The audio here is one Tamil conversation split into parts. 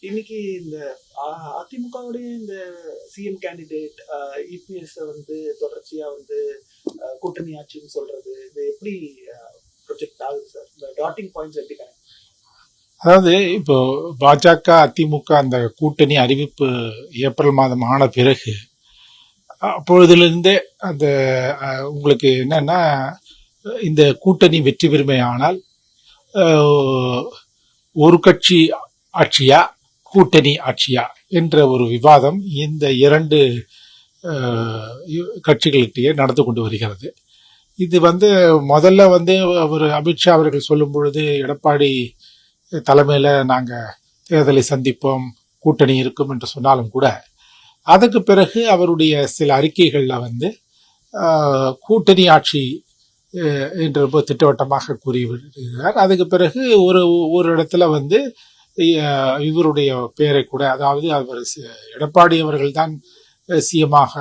இன்னைக்கு இந்த அதிமுகவுடைய இந்த சிஎம் கேண்டிடேட் இபிஎஸ் வந்து தொடர்ச்சியா வந்து கூட்டணி ஆட்சின்னு சொல்றது இது எப்படி ப்ரொஜெக்ட் ஆகுது சார்? இந்த டாட்டிங் பாயிண்ட்ஸ் எப்படி கனெக்ட்? அதாவது இப்போ பாஜக அதிமுக அந்த கூட்டணி அறிவிப்பு ஏப்ரல் மாதம் ஆன பிறகு அப்பொழுதிலிருந்தே அந்த உங்களுக்கு என்னன்னா இந்த கூட்டணி வெற்றி பெறுமையானால் ஒரு கட்சி ஆட்சியா கூட்டணி ஆட்சியா என்ற ஒரு விவாதம் இந்த இரண்டு கட்சிகளிடையே நடந்து கொண்டு வருகிறது. இது வந்து முதல்ல வந்து அவர் அமித்ஷா அவர்கள் சொல்லும் பொழுது எடப்பாடி தலைமையில் நாங்கள் தேர்தலை சந்திப்போம், கூட்டணி இருக்கும் என்று சொன்னாலும் கூட அதுக்கு பிறகு அவருடைய சில அறிக்கைகளில் வந்து கூட்டணி ஆட்சி என்று ரொம்ப திட்டவட்டமாக கூறிவிடுகிறார். அதுக்கு பிறகு ஒரு இடத்துல வந்து இவருடைய பெயரை கூட, அதாவது அவர் எடப்பாடி அவர்கள் தான் சிஎமாக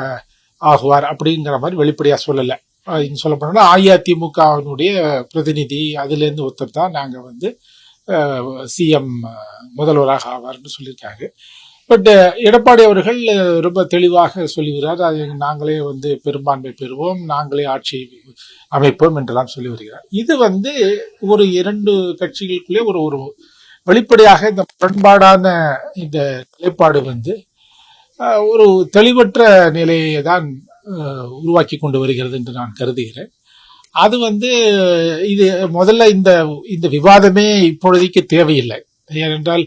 ஆகுவார் அப்படிங்கிற மாதிரி வெளிப்படையாக சொல்லலை. இன்னும் சொல்ல போனோம்னா அஇஅதிமுகவினுடைய பிரதிநிதி அதுலேருந்து ஒருத்தர் தான் நாங்கள் வந்து சிஎம் முதல்வராக ஆவார்னு சொல்லியிருக்காங்க. பட் எடப்பாடி அவர்கள் ரொம்ப தெளிவாக சொல்லுகிறார், அது நாங்களே வந்து பெரும்பான்மை பெறுவோம், நாங்களே ஆட்சி அமைப்போம் என்றெல்லாம் சொல்லி வருகிறார். இது வந்து ஒரு இரண்டு கட்சிகளுக்குள்ளே ஒரு வெளிப்படையாக இந்த முரண்பாடான இந்த நிலைப்பாடு வந்து ஒரு தெளிவற்ற நிலையை தான் உருவாக்கி கொண்டு வருகிறது என்று நான் கருதுகிறேன். அது வந்து இது முதல்ல இந்த விவாதமே இப்பொழுதைக்கு தேவையில்லை. ஏனென்றால்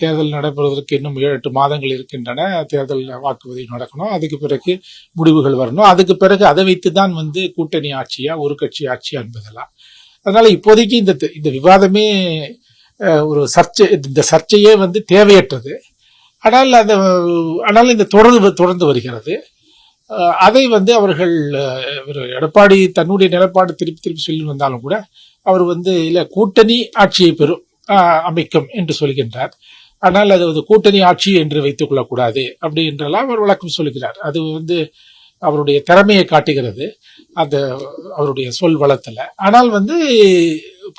தேர்தல் நடைபெறுவதற்கு இன்னும் 7-8 மாதங்கள் இருக்கின்றன. தேர்தல் வாக்குப்பதிவு நடக்கணும், அதுக்கு பிறகு முடிவுகள் வரணும், அதுக்கு பிறகு அதை வைத்து தான் வந்து கூட்டணி ஆட்சியா ஒரு கட்சி ஆட்சியா என்பதெல்லாம். அதனால இப்போதைக்கு இந்த விவாதமே ஒரு இந்த சர்ச்சையே வந்து தேவையற்றது. ஆனால் இந்த தொடர்ந்து வருகிறது. அதை வந்து அவர்கள் எடப்பாடி தன்னுடைய நிலைப்பாடு திருப்பி சொல்லி வந்தாலும் கூட அவர் வந்து இல்ல கூட்டணி ஆட்சியை அமைக்கும் என்று சொல்கின்றார். ஆனால் அது கூட்டணி ஆட்சி என்று வைத்துக் கொள்ளக்கூடாது அப்படி என்றெல்லாம் அவர் விளக்கம் சொல்கிறார். அது வந்து அவருடைய திறமையை காட்டுகிறது அந்த அவருடைய சொல் வளத்துல. ஆனால் வந்து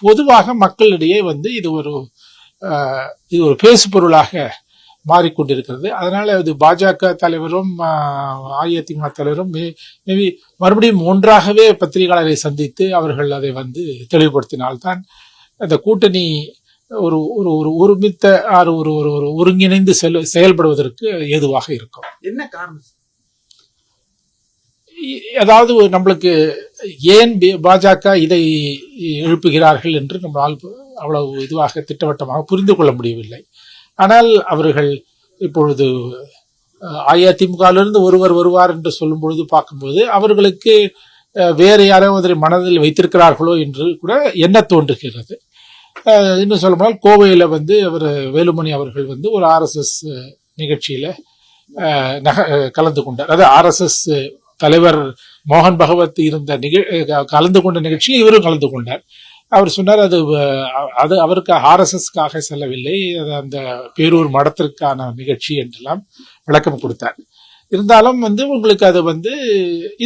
பொதுவாக மக்களிடையே வந்து இது ஒரு பேசு பொருளாக மாறிக்கொண்டிருக்கிறது. அதனால அது பாஜக தலைவரும் அஇஅதிமுக தலைவரும் மேபி மறுபடியும் ஒன்றாகவே பத்திரிகையாளரை சந்தித்து அவர்கள் அதை வந்து தெளிவுபடுத்தினால்தான் அந்த கூட்டணி ஒரு ஒரு ஒருமித்த ஒரு ஒரு ஒருங்கிணைந்து செயல்படுவதற்கு ஏதுவாக இருக்கும். என்ன காரணம்? அதாவது நம்மளுக்கு ஏன் பாஜக இதை எழுப்புகிறார்கள் என்று நம்மளால் அவ்வளவு இதுவாக திட்டவட்டமாக புரிந்து கொள்ள முடியவில்லை. ஆனால் அவர்கள் இப்பொழுது அஇஅதிமுகவிலிருந்து ஒருவர் வருவார் என்று சொல்லும் பொழுது பார்க்கும்போது அவர்களுக்கு வேறு யாராவது மனதில் வைத்திருக்கிறார்களோ என்று கூட எண்ண தோன்றுகிறது. இன்னும் சொல்ல போனால் கோவையில் வந்து வேலுமணி அவர்கள் வந்து ஒரு RSS நிகழ்ச்சியில கலந்து கொண்டார். அது RSS தலைவர் மோகன் பகவத் கலந்து கொண்ட நிகழ்ச்சியில் இவரும் கலந்து கொண்டார். அவர் சொன்னார் அது அவருக்கு RSSக்காக செல்லவில்லை, அந்த பேரூர் மடத்திற்கான நிகழ்ச்சி என்றெல்லாம் விளக்கம் கொடுத்தார். இருந்தாலும் வந்து உங்களுக்கு அது வந்து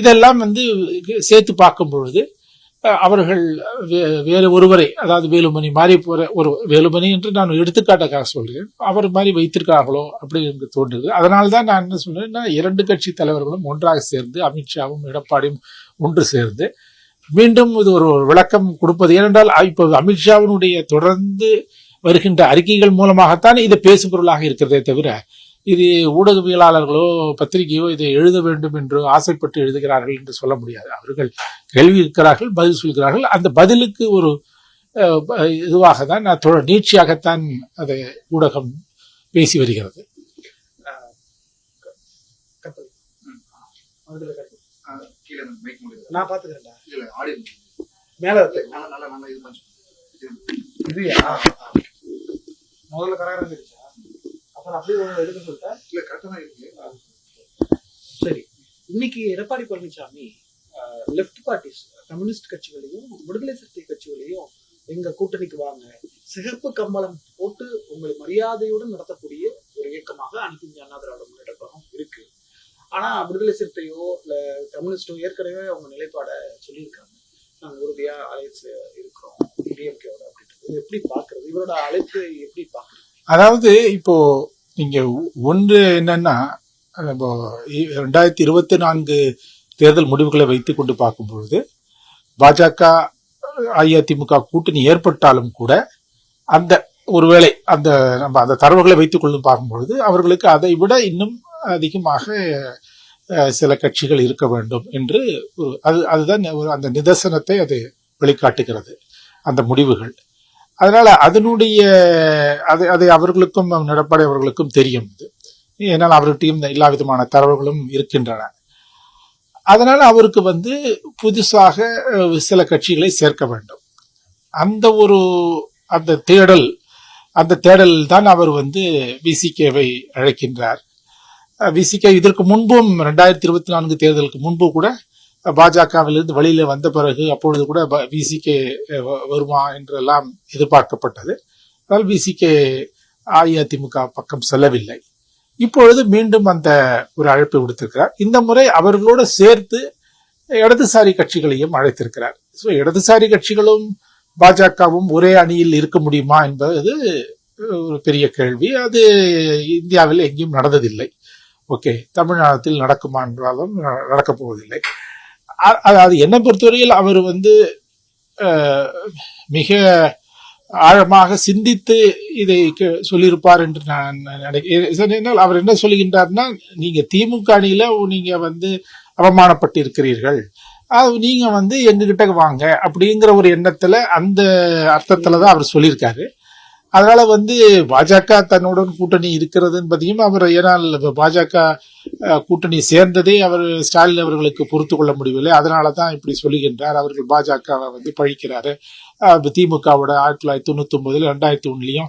இதெல்லாம் வந்து சேர்த்து பார்க்கும் பொழுது அவர்கள் வேறு ஒருவரை, அதாவது வேலுமணி மாதிரி போற ஒரு வேலுமணி என்று நான் எடுத்துக்காட்டாக சொல்றேன், அவர் மாதிரி வைத்திருக்கார்களோ அப்படி என்று தோன்றுது. அதனால்தான் நான் என்ன சொல்றேன்னா, இரண்டு கட்சி தலைவர்களும் ஒன்றாக சேர்ந்து அமித்ஷாவும் எடப்பாடியும் ஒன்று சேர்ந்து மீண்டும் இது ஒரு விளக்கம் கொடுப்பது. ஏனென்றால் இப்போது அமித்ஷாவினுடைய தொடர்ந்து வருகின்ற அறிக்கைகள் மூலமாகத்தான் இது பேசு பொருளாக இருக்கிறதே தவிர இது ஊடகவியலாளர்களோ பத்திரிகையோ இதை எழுத வேண்டும் என்று ஆசைப்பட்டு எழுதுகிறார்கள் என்று சொல்ல முடியாது. அவர்கள் கேள்வி இருக்கிறார்கள், பதில் சொல்கிறார்கள். அந்த பதிலுக்கு ஒரு இதுவாக தான் நீட்சியாகத்தான் அதை ஊடகம் பேசி வருகிறது. நான் பாத்துக்கிறேன்டா. மேல முதல்ல கராரம் இருந்துச்சா, அப்புறம் அப்படியே எடுக்க சொல்லிட்டேன். இல்ல கரெக்டா தான் இருக்கு. சரி, இன்னைக்கு Edappadi Palaniswami left parties communist கட்சிகளையும் விடுதலை சிறுத்தை கட்சிகளையும் எங்க கூட்டணிக்கு வாங்க, சிகப்பு கம்பளம் போட்டு உங்களை மரியாதையுடன் நடத்தக்கூடிய ஒரு இயக்கமாக அனைத்து இந்திய அண்ணா திராவிட முன்னேற்ற கழகம் இருக்கு. ஆனா விடுதலை சிறுத்தையோ இல்ல கம்யூனிஸ்டோ ஏற்கனவே அவங்க நிலைப்பாட சொல்லியிருக்காங்க, நாங்க உறுதியா அலைன்ஸ் இருக்கிறோம் டிஎம்கேவோட அப்படின்றது. எப்படி பாக்குறது, இவரோட அழைப்பு எப்படி பாக்குறது? அதாவது இப்போ நீங்க ஒன்று என்னன்னா, இப்போ 2024 தேர்தல் முடிவுகளை வைத்துக் கொண்டு பார்க்கும்பொழுது பாஜக அஇஅதிமுக கூட்டணி ஏற்பட்டாலும் கூட அந்த ஒருவேளை நம்ம அந்த தரவுகளை வைத்துக் கொள்ளும் பார்க்கும்பொழுது அவர்களுக்கு அதை விட இன்னும் அதிகமாக சில கட்சிகள் இருக்க வேண்டும் என்று அதுதான் அந்த நிதர்சனத்தை அது வெளிக்காட்டுகிறது அந்த முடிவுகள். அதனால அதனுடைய அதை அவர்களுக்கும் எடப்பாடி அவர்களுக்கும் தெரியும். ஏன்னால் அவர்கிட்டையும் எல்லா விதமான தரவுகளும் இருக்கின்றன. அதனால அவருக்கு புதுசாக சில கட்சிகளை சேர்க்க வேண்டும். அந்த தேடல் தான் அவர் விசிகேவை அழைக்கின்றார். விசிகே இதற்கு முன்பும் 2024 தேர்தலுக்கு முன்பு கூட பாஜகவிலிருந்து வெளியில வந்த பிறகு அப்பொழுது கூட விசிகே வருமா என்றெல்லாம் எதிர்பார்க்கப்பட்டது. ஆனால் விசிகே அஇஅதிமுக பக்கம் செல்லவில்லை. இப்பொழுது மீண்டும் அந்த ஒரு அழைப்பை விடுத்திருக்கிறார். இந்த முறை அவர்களோடு சேர்த்து இடதுசாரி கட்சிகளையும் அழைத்திருக்கிறார். இடதுசாரி கட்சிகளும் பாஜகவும் ஒரே அணியில் இருக்க முடியுமா என்பது ஒரு பெரிய கேள்வி. அது இந்தியாவில் எங்கேயும் நடந்ததில்லை. ஓகே, தமிழ்நாட்டில் நடக்குமா என்றாலும் நடக்கப் போவதில்லை. அது என்னை பொறுத்தவரையில் அவர் மிக ஆழமாக சிந்தித்து இதை சொல்லியிருப்பார் என்று நான் நினைக்கிறேன். அவர் என்ன சொல்லுகின்றார்னா, நீங்க திமுக அணியில நீங்க அவமானப்பட்டு இருக்கிறீர்கள், நீங்க எங்ககிட்ட வாங்க அப்படிங்கிற ஒரு எண்ணத்துல அந்த அர்த்தத்துலதான் அவர் சொல்லியிருக்காரு. அதனால பாஜக தன்னுடன் கூட்டணி இருக்கிறது என்பதையும் அவர், ஏனால் பாஜக கூட்டணி சேர்ந்ததே அவர் ஸ்டாலின் அவர்களுக்கு பொறுத்து கொள்ள முடியவில்லை. அதனாலதான் இப்படி சொல்லுகின்றார். அவர்கள் பாஜகவை பழிக்கிறாரு. திமுகவோட 1999 2001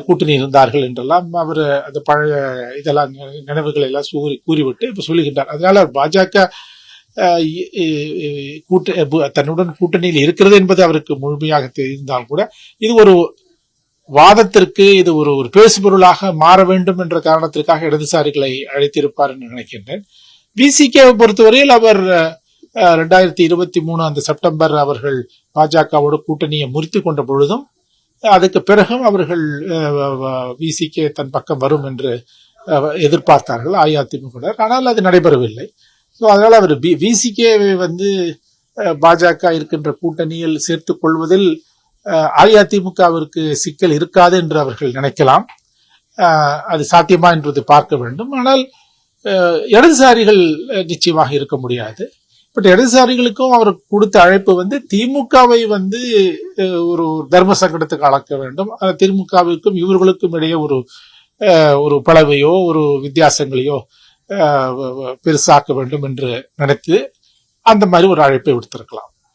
கூட்டணி இருந்தார்கள் என்றெல்லாம் அவர் அந்த பழைய இதெல்லாம் நினைவுகளை எல்லாம் கூறிவிட்டு இப்ப சொல்லுகின்றார். அதனால பாஜக தன்னுடன் கூட்டணியில் இருக்கிறது என்பது அவருக்கு முழுமையாக தெரிந்தால் கூட இது ஒரு வாதத்திற்கு, இது ஒரு பேசுபொருளாக மாற வேண்டும் என்ற காரணத்திற்காக இடதுசாரிகளை அழைத்திருப்பார் என்று நினைக்கின்றேன். விசிகேவை பொறுத்தவரையில் அவர் 2023 அந்த செப்டம்பர் அவர்கள் பாஜகவோட கூட்டணியை முறித்து கொண்ட பொழுதும் அதுக்கு பிறகும் அவர்கள் விசிகே தன் பக்கம் வரும் என்று எதிர்பார்த்தார்கள் அஇஅதிமுக. ஆனால் அது நடைபெறவில்லை. அதனால அவர் விசிகேவை பாஜக இருக்கின்ற கூட்டணியில் சேர்த்துக் கொள்வதில் அஇஅதிமுகவிற்கு சிக்கல் இருக்காது என்று அவர்கள் நினைக்கலாம். அது சாத்தியமா என்பதை பார்க்க வேண்டும். ஆனால் இடதுசாரிகள் நிச்சயமாக இருக்க முடியாது. பட் இடதுசாரிகளுக்கும் அவர் கொடுத்த அழைப்பு திமுகவை ஒரு தர்ம சங்கடத்துக்கு அளக்க வேண்டும். திமுகவிற்கும் இவர்களுக்கும் இடையே ஒரு பளவையோ ஒரு வித்தியாசங்களையோ பெருசாக்க வேண்டும் என்று நினைத்து அந்த மாதிரி ஒரு அழைப்பை விடுத்திருக்கலாம்.